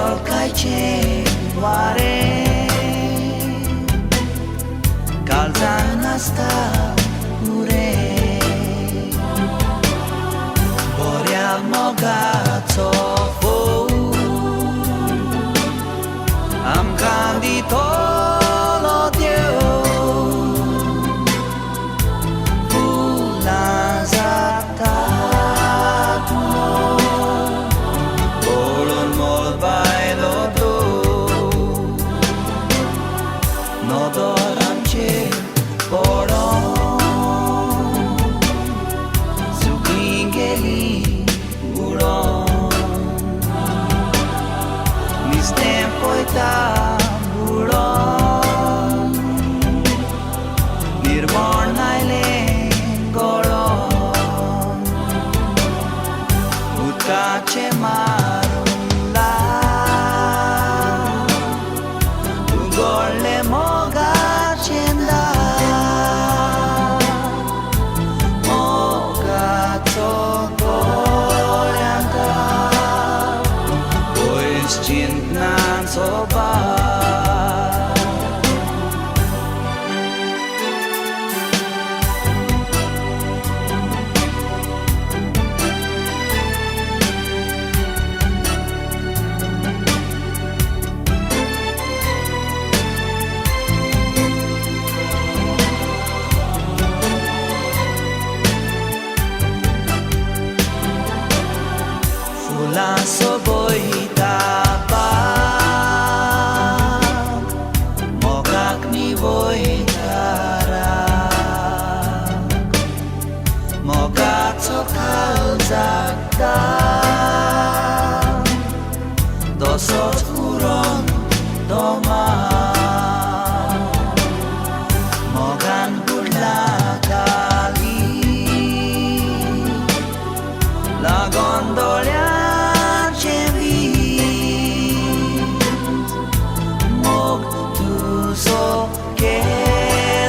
Solcaice oare Calzana sta pure Boreal mogazzo fu Am candito l'odio Fu la zattato Bolon mol bailo do Nodoram ce poron Su kringeli uron Mis tempoi taburon Nirvanaile goron Utkace marunla Ugole mogacenda Mogazzo goleanta Pois cintnan soba La soboita pa Mogak ni voitara Mogak sokal zakda Dosot huron doma Mogan burla kali La gondola So che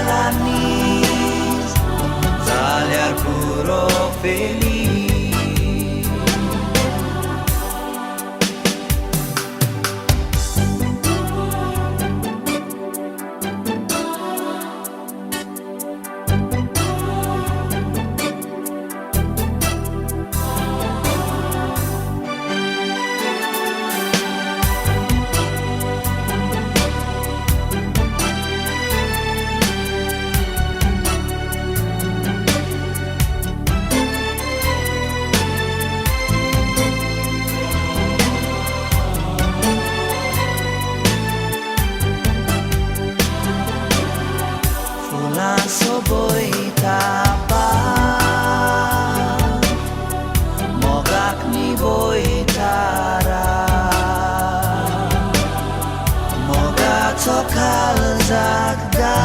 l'anis sale al puro feliz La soboita pa Mogak ni voitara Mogak sokal zakda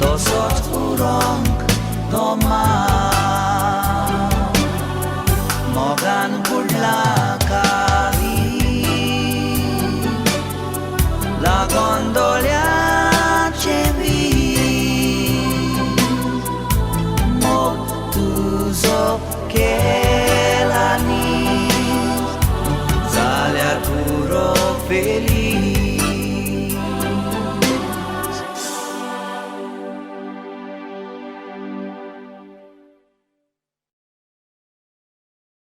Dosot urong doma Mogan burla kali La gondola che l'anis sale al puro feliz